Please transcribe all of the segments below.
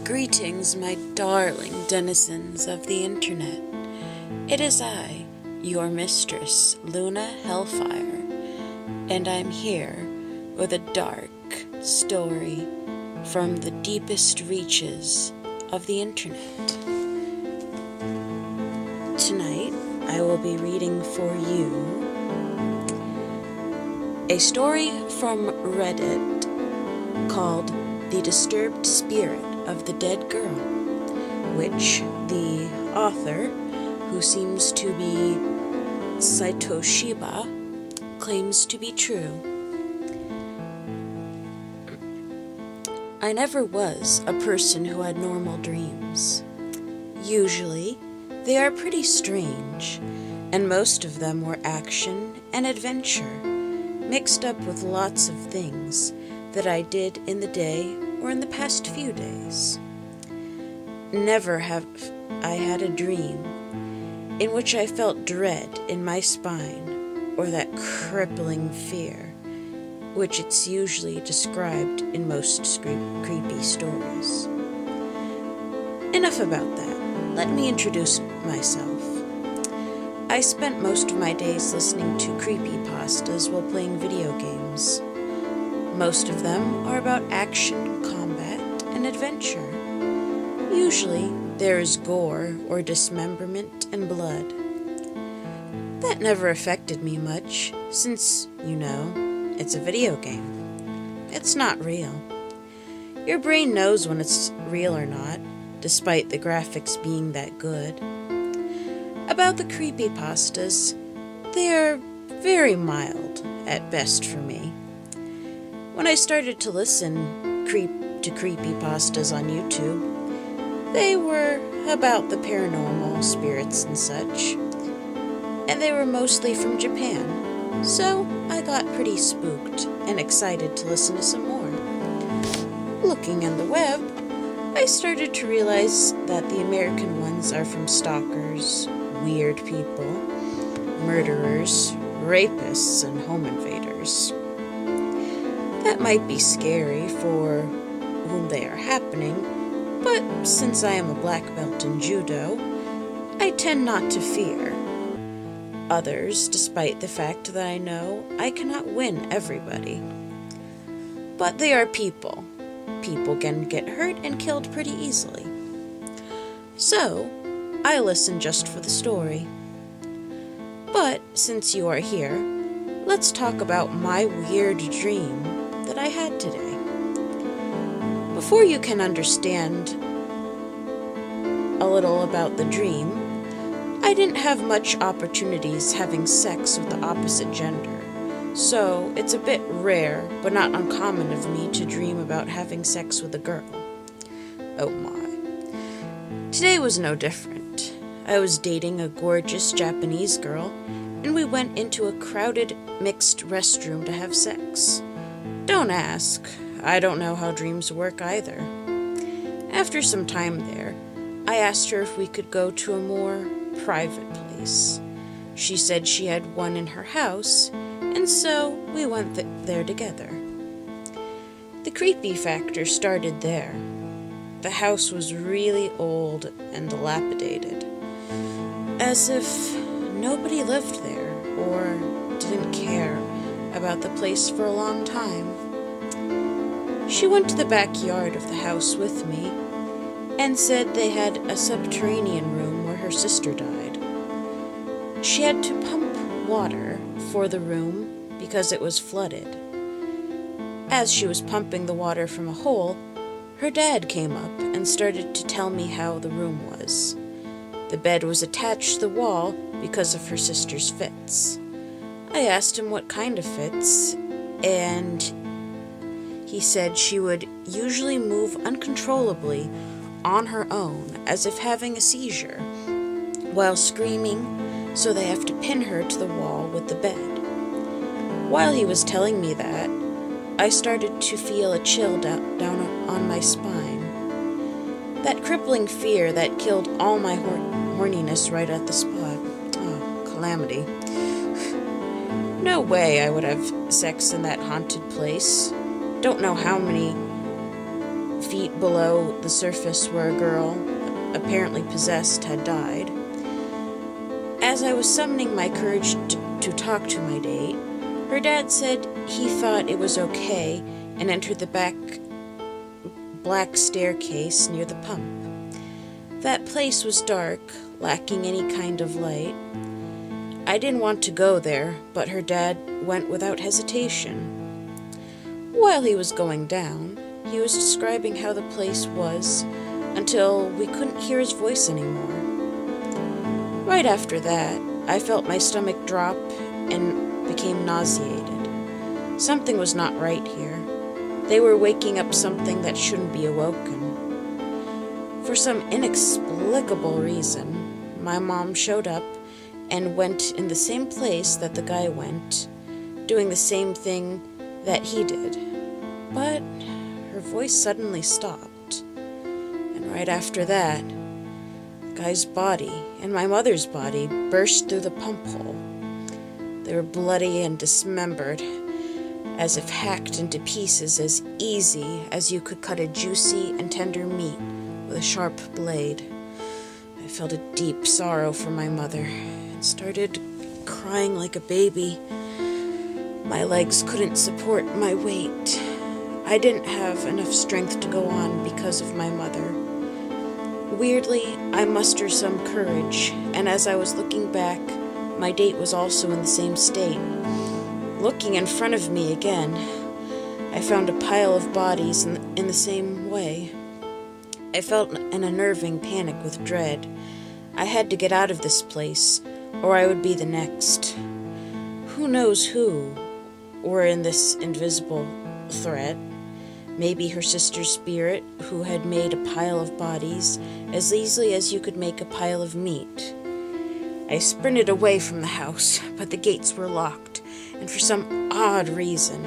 Greetings, my darling denizens of the internet. It is I, your mistress, Luna Hellfire, and I'm here with a dark story from the deepest reaches of the internet. Tonight, I will be reading for you a story from Reddit called The Disturbed Spirit of the Dead Girl, which the author, who seems to be Saitoshiba, claims to be true. I never was a person who had normal dreams. Usually, they are pretty strange, and most of them were action and adventure, mixed up with lots of things that I did in the day or in the past few days. Never have I had a dream in which I felt dread in my spine or that crippling fear, which it's usually described in most creepy stories. Enough about that. Let me introduce myself. I spent most of my days listening to creepypastas while playing video games. Most of them are about action, combat, and adventure. Usually, there is gore or dismemberment and blood. That never affected me much, since, it's a video game. It's not real. Your brain knows when it's real or not, despite the graphics being that good. About the creepypastas, they are very mild at best for me. When I started to listen to creepypastas on YouTube, they were about the paranormal, spirits and such, and they were mostly from Japan, so I got pretty spooked and excited to listen to some more. Looking on the web, I started to realize that the American ones are from stalkers, weird people, murderers, rapists, and home invaders. That might be scary for whom they are happening, but since I am a black belt in judo, I tend not to fear others, despite the fact that I know I cannot win everybody. But they are people. People can get hurt and killed pretty easily. So, I listen just for the story. But since you are here, let's talk about my weird dream that I had today. Before you can understand a little about the dream, I didn't have much opportunities having sex with the opposite gender, so it's a bit rare but not uncommon of me to dream about having sex with a girl. Oh my. Today was no different. I was dating a gorgeous Japanese girl, and we went into a crowded mixed restroom to have sex. Don't ask. I don't know how dreams work either. After some time there, I asked her if we could go to a more private place. She said she had one in her house, and so we went there together. The creepy factor started there. The house was really old and dilapidated, as if nobody lived there or didn't care about the place for a long time. She went to the backyard of the house with me and said they had a subterranean room where her sister died. She had to pump water for the room because it was flooded. As she was pumping the water from a hole, her dad came up and started to tell me how the room was. The bed was attached to the wall because of her sister's fits. I asked him what kind of fits, and he said she would usually move uncontrollably on her own as if having a seizure, while screaming, so they have to pin her to the wall with the bed. While he was telling me that, I started to feel a chill down on my spine. That crippling fear that killed all my horniness right at the spot. Oh, calamity. No way I would have sex in that haunted place. Don't know how many feet below the surface where a girl, apparently possessed, had died. As I was summoning my courage to talk to my date, her dad said he thought it was okay and entered the back black staircase near the pump. That place was dark, lacking any kind of light. I didn't want to go there, but her dad went without hesitation. While he was going down, he was describing how the place was until we couldn't hear his voice anymore. Right after that, I felt my stomach drop and became nauseated. Something was not right here. They were waking up something that shouldn't be awoken. For some inexplicable reason, my mom showed up and went in the same place that the guy went, doing the same thing that he did. But her voice suddenly stopped. And right after that, the guy's body and my mother's body burst through the pump hole. They were bloody and dismembered, as if hacked into pieces as easy as you could cut a juicy and tender meat with a sharp blade. I felt a deep sorrow for my mother and started crying like a baby. My legs couldn't support my weight. I didn't have enough strength to go on because of my mother. Weirdly, I mustered some courage, and as I was looking back, my date was also in the same state. Looking in front of me again, I found a pile of bodies in the same way. I felt an unnerving panic with dread. I had to get out of this place, or I would be the next. Who knows who were in this invisible threat? Maybe her sister's spirit, who had made a pile of bodies as easily as you could make a pile of meat. I sprinted away from the house, but the gates were locked, and for some odd reason,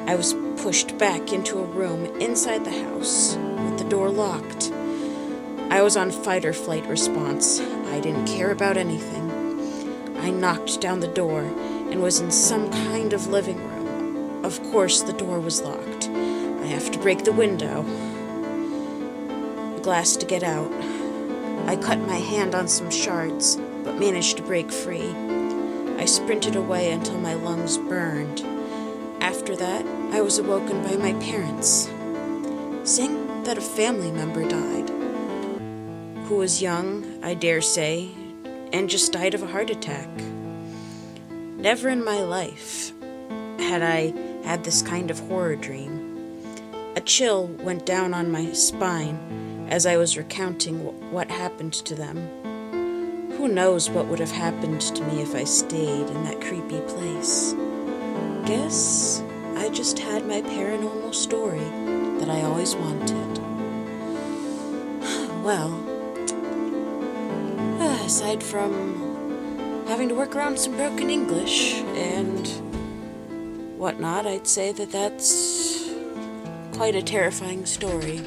I was pushed back into a room inside the house with the door locked. I was on fight or flight response. I didn't care about anything. I knocked down the door and was in some kind of living room. Of course, the door was locked. I have to break the window, the glass to get out. I cut my hand on some shards, but managed to break free. I sprinted away until my lungs burned. After that, I was awoken by my parents, saying that a family member died, who was young, I dare say, and just died of a heart attack. Never in my life had I had this kind of horror dream. A chill went down on my spine as I was recounting what happened to them. Who knows what would have happened to me if I stayed in that creepy place. Guess I just had my paranormal story that I always wanted. Well, aside from having to work around some broken English and whatnot, I'd say that that's quite a terrifying story.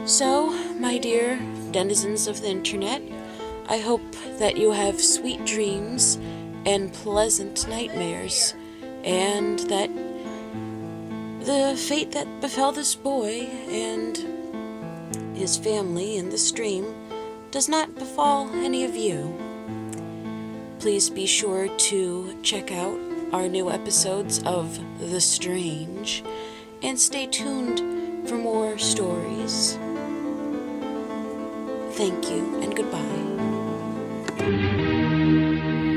So, my dear denizens of the internet, I hope that you have sweet dreams and pleasant nightmares, and that the fate that befell this boy and his family in the stream does not befall any of you. Please be sure to check out our new episodes of The Strange, and stay tuned for more stories. Thank you, and goodbye.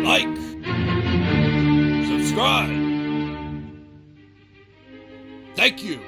Like, subscribe. Thank you.